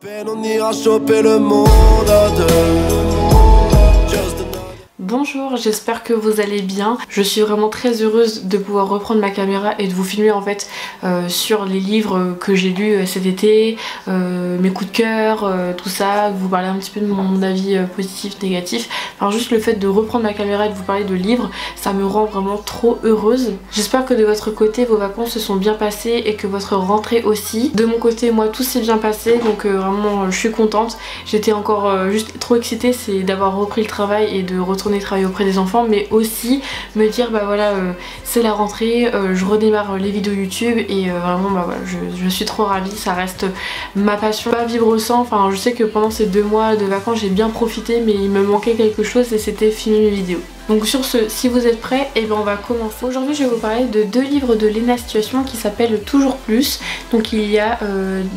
peine on ira choper le monde à deux. Bonjour, j'espère que vous allez bien. Je suis vraiment très heureuse de pouvoir reprendre ma caméra et de vous filmer en fait sur les livres que j'ai lus cet été, mes coups de cœur, tout ça, vous parler un petit peu de mon avis positif, négatif. Enfin juste le fait de reprendre ma caméra et de vous parler de livres, ça me rend vraiment trop heureuse. J'espère que de votre côté vos vacances se sont bien passées et que votre rentrée aussi. De mon côté moi tout s'est bien passé, donc vraiment je suis contente. J'étais encore juste trop excitée, c'est d'avoir repris le travail et de retourner travailler auprès des enfants, mais aussi me dire bah voilà c'est la rentrée, je redémarre les vidéos YouTube et vraiment bah voilà, je suis trop ravie, ça reste ma passion, pas vivre sans. Enfin je sais que pendant ces 2 mois de vacances j'ai bien profité, mais il me manquait quelque chose et c'était filmer mes vidéos. Donc sur ce, si vous êtes prêts, et ben on va commencer. Aujourd'hui je vais vous parler de 2 livres de Léna Situation qui s'appellent Toujours Plus. Donc il y a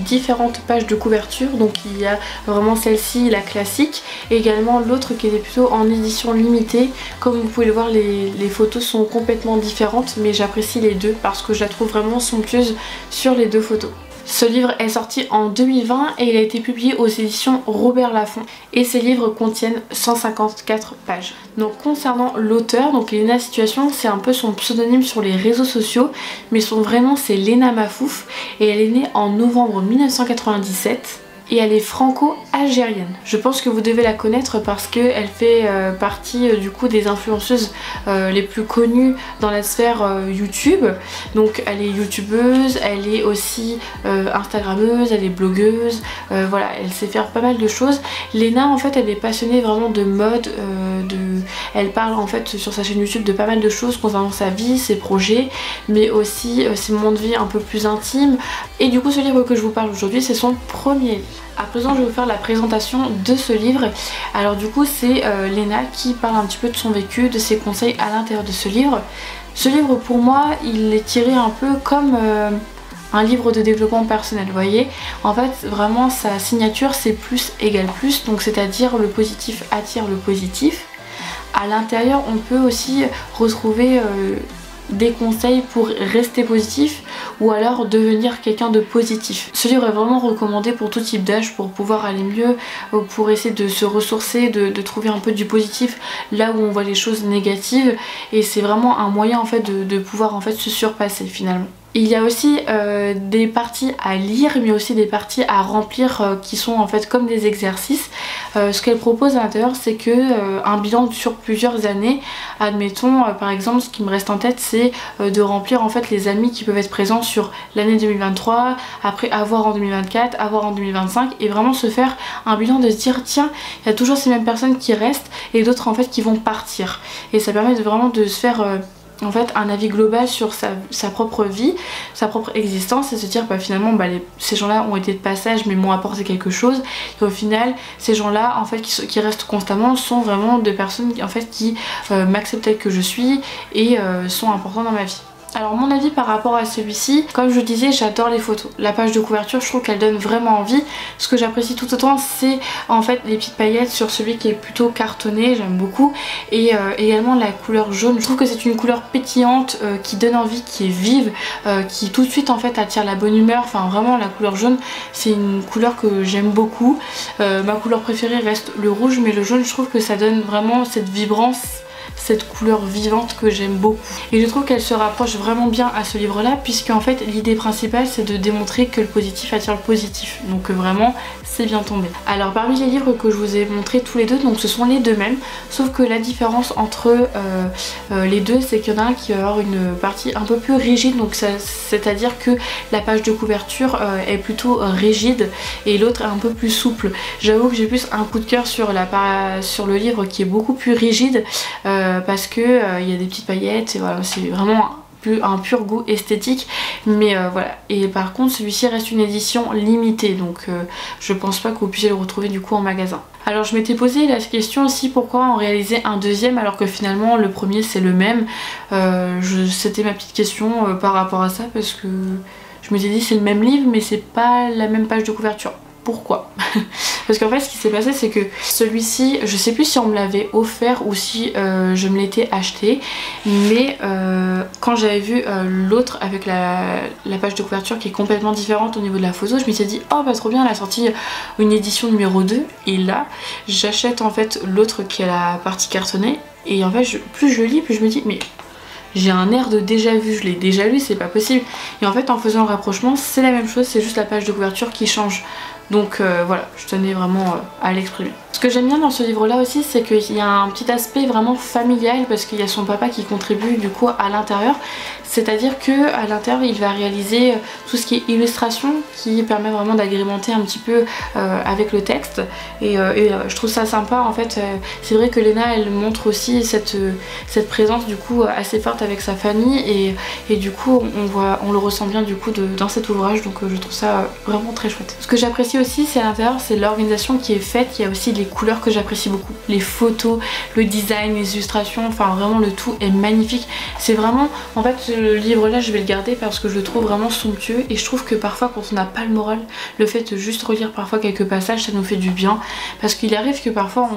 différentes pages de couverture, donc il y a vraiment celle-ci, la classique, et également l'autre qui était plutôt en édition limitée. Comme vous pouvez le voir, les photos sont complètement différentes, mais j'apprécie les deux parce que je la trouve vraiment somptueuse sur les 2 photos. Ce livre est sorti en 2020 et il a été publié aux éditions Robert Laffont et ces livres contiennent 154 pages. Donc concernant l'auteur, donc Léna Situation, c'est un peu son pseudonyme sur les réseaux sociaux, mais son vrai nom c'est Léna Mafouf et elle est née en novembre 1997. Et elle est franco-algérienne. Je pense que vous devez la connaître parce qu'elle fait partie du coup des influenceuses les plus connues dans la sphère YouTube. Donc elle est youtubeuse, elle est aussi instagrammeuse, elle est blogueuse, voilà, elle sait faire pas mal de choses. Léna en fait elle est passionnée vraiment de mode, elle parle en fait sur sa chaîne YouTube de pas mal de choses concernant sa vie, ses projets, mais aussi ses moments de vie un peu plus intimes. Et du coup ce livre que je vous parle aujourd'hui c'est son premier livre. À présent je vais vous faire la présentation de ce livre. Alors du coup c'est Léna qui parle un petit peu de son vécu, de ses conseils à l'intérieur de ce livre. Ce livre pour moi il est tiré un peu comme un livre de développement personnel, vous voyez. En fait vraiment sa signature c'est plus égale plus, donc c'est à dire le positif attire le positif. À l'intérieur on peut aussi retrouver des conseils pour rester positif ou alors devenir quelqu'un de positif. Ce livre est vraiment recommandé pour tout type d'âge, pour pouvoir aller mieux, pour essayer de se ressourcer, de trouver un peu du positif là où on voit les choses négatives, et c'est vraiment un moyen en fait de pouvoir en fait se surpasser finalement. Il y a aussi des parties à lire mais aussi des parties à remplir qui sont en fait comme des exercices. Ce qu'elle propose à l'intérieur c'est que un bilan sur plusieurs années, admettons par exemple ce qui me reste en tête c'est de remplir en fait les amis qui peuvent être présents sur l'année 2023, après avoir en 2024, avoir en 2025, et vraiment se faire un bilan de se dire tiens il y a toujours ces mêmes personnes qui restent et d'autres en fait qui vont partir, et ça permet vraiment de se faire en fait un avis global sur sa propre vie, sa propre existence, et se dire bah finalement bah, ces gens là ont été de passage mais m'ont apporté quelque chose, et au final ces gens là en fait qui restent constamment sont vraiment des personnes en fait qui m'acceptent tel que je suis et sont importantes dans ma vie. Alors mon avis par rapport à celui-ci, comme je disais j'adore les photos. La page de couverture je trouve qu'elle donne vraiment envie. Ce que j'apprécie tout autant c'est en fait les petites paillettes sur celui qui est plutôt cartonné, j'aime beaucoup. Et également la couleur jaune, je trouve que c'est une couleur pétillante qui donne envie, qui est vive, qui tout de suite en fait attire la bonne humeur. Enfin vraiment la couleur jaune c'est une couleur que j'aime beaucoup. Ma couleur préférée reste le rouge, mais le jaune je trouve que ça donne vraiment cette vibrance, cette couleur vivante que j'aime beaucoup. Et je trouve qu'elle se rapproche vraiment bien à ce livre là, puisque en fait l'idée principale c'est de démontrer que le positif attire le positif, donc vraiment c'est bien tombé. Alors parmi les livres que je vous ai montré tous les deux, donc ce sont les deux mêmes, sauf que la différence entre les deux c'est qu'il y en a un qui va avoir une partie un peu plus rigide, donc c'est à dire que la page de couverture est plutôt rigide et l'autre est un peu plus souple. J'avoue que j'ai plus un coup de cœur sur le livre qui est beaucoup plus rigide, parce que il y a des petites paillettes et voilà, c'est vraiment un pur goût esthétique, mais voilà. Et par contre celui-ci reste une édition limitée, donc je pense pas que vous puissiez le retrouver du coup en magasin. Alors je m'étais posé la question aussi pourquoi en réaliser un deuxième alors que finalement le premier c'est le même. C'était ma petite question par rapport à ça, parce que je me suis dit c'est le même livre mais c'est pas la même page de couverture. pourquoi. Parce qu'en fait ce qui s'est passé c'est que celui-ci, je sais plus si on me l'avait offert ou si je me l'étais acheté, mais quand j'avais vu l'autre avec la page de couverture qui est complètement différente au niveau de la photo, je m'étais dit oh bah trop bien, elle a sorti une édition numéro 2, et là j'achète en fait l'autre qui est la partie cartonnée, et en fait plus je lis, plus je me dis mais j'ai un air de déjà vu, je l'ai déjà lu, c'est pas possible. Et en fait en faisant le rapprochement c'est la même chose, c'est juste la page de couverture qui change. Donc voilà, je tenais vraiment à l'exprimer. Ce que j'aime bien dans ce livre là aussi, c'est qu'il y a un petit aspect vraiment familial, parce qu'il y a son papa qui contribue du coup à l'intérieur. C'est-à-dire que à l'intérieur il va réaliser tout ce qui est illustration, qui permet vraiment d'agrémenter un petit peu avec le texte. Et je trouve ça sympa en fait. C'est vrai que Léna elle montre aussi cette présence du coup assez forte avec sa famille, et du coup on le ressent bien du coup dans cet ouvrage, donc je trouve ça vraiment très chouette. Ce que j'apprécie aussi c'est à l'intérieur, c'est l'organisation qui est faite. Il y a aussi les couleurs que j'apprécie beaucoup, les photos, le design, les illustrations, enfin vraiment le tout est magnifique. C'est vraiment, en fait ce livre là je vais le garder parce que je le trouve vraiment somptueux, et je trouve que parfois quand on n'a pas le moral, le fait de juste relire parfois quelques passages ça nous fait du bien, parce qu'il arrive que parfois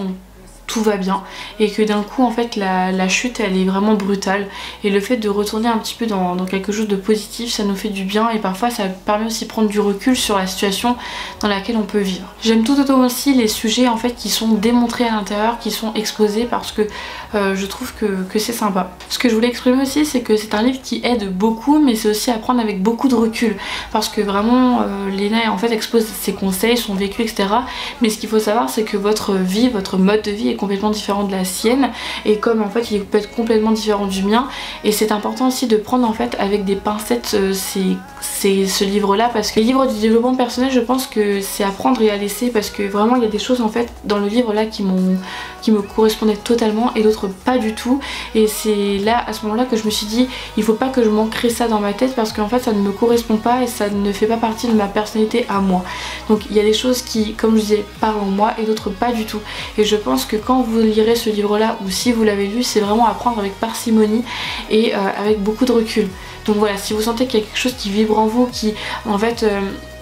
tout va bien et que d'un coup en fait la chute elle est vraiment brutale, et le fait de retourner un petit peu dans quelque chose de positif ça nous fait du bien, et parfois ça permet aussi de prendre du recul sur la situation dans laquelle on peut vivre. J'aime tout autant aussi les sujets en fait qui sont démontrés à l'intérieur, qui sont exposés, parce que je trouve que c'est sympa. Ce que je voulais exprimer aussi c'est que c'est un livre qui aide beaucoup, mais c'est aussi à prendre avec beaucoup de recul, parce que vraiment Léna en fait expose ses conseils, son vécu etc, mais ce qu'il faut savoir c'est que votre vie, votre mode de vie est complètement différent de la sienne, et comme en fait il peut être complètement différent du mien, et c'est important aussi de prendre en fait avec des pincettes ce livre là, parce que les livres du développement personnel je pense que c'est à prendre et à laisser, parce que vraiment il y a des choses en fait dans le livre là qui me correspondaient totalement et d'autres pas du tout, et c'est là à ce moment là que je me suis dit il faut pas que je m'ancre ça dans ma tête, parce qu'en fait ça ne me correspond pas et ça ne fait pas partie de ma personnalité à moi. Donc il y a des choses qui, comme je disais, parlent en moi et d'autres pas du tout, et je pense que quand vous lirez ce livre là, ou si vous l'avez lu, c'est vraiment à prendre avec parcimonie et avec beaucoup de recul. Donc voilà, si vous sentez qu'il y a quelque chose qui vibre en vous, qui en fait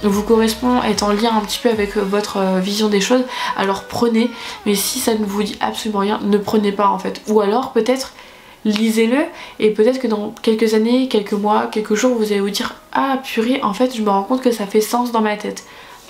vous correspond, est en lien un petit peu avec votre vision des choses, alors prenez, mais si ça ne vous dit absolument rien, ne prenez pas en fait. Ou alors peut-être lisez-le, et peut-être que dans quelques années, quelques mois, quelques jours vous allez vous dire ah purée en fait je me rends compte que ça fait sens dans ma tête.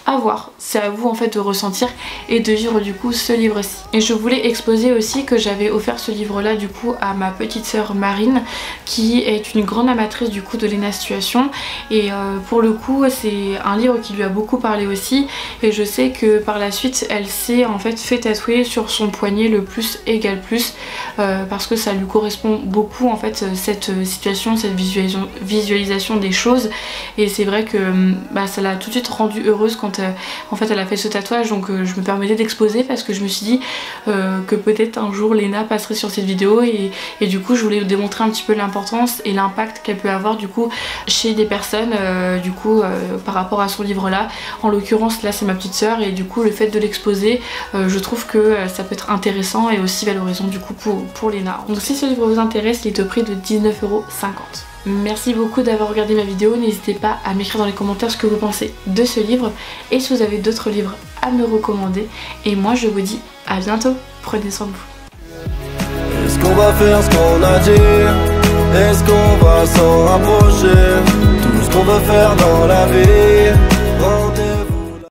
À voir, c'est à vous en fait de ressentir et de vivre du coup ce livre-ci. Et je voulais exposer aussi que j'avais offert ce livre là du coup à ma petite sœur Marine, qui est une grande amatrice du coup de Léna Situation, et pour le coup c'est un livre qui lui a beaucoup parlé aussi, et je sais que par la suite elle s'est en fait fait tatouer sur son poignet le plus égale plus, parce que ça lui correspond beaucoup en fait cette situation, cette visualisation des choses, et c'est vrai que ça l'a tout de suite rendue heureuse quand en fait elle a fait ce tatouage. Donc je me permettais d'exposer parce que je me suis dit que peut-être un jour Léna passerait sur cette vidéo, et du coup je voulais démontrer un petit peu l'importance et l'impact qu'elle peut avoir du coup chez des personnes du coup par rapport à son livre là. En l'occurrence là c'est ma petite sœur, et du coup le fait de l'exposer je trouve que ça peut être intéressant et aussi valorisant du coup pour Léna. Donc si ce livre vous intéresse, il est au prix de 19,50 €. Merci beaucoup d'avoir regardé ma vidéo, n'hésitez pas à m'écrire dans les commentaires ce que vous pensez de ce livre et si vous avez d'autres livres à me recommander, et moi je vous dis à bientôt, prenez soin de vous. Est-ce qu'on va faire ce qu'on a dit? Est-ce qu'on va s'en rapprocher? Tout ce qu'on veut faire dans la vie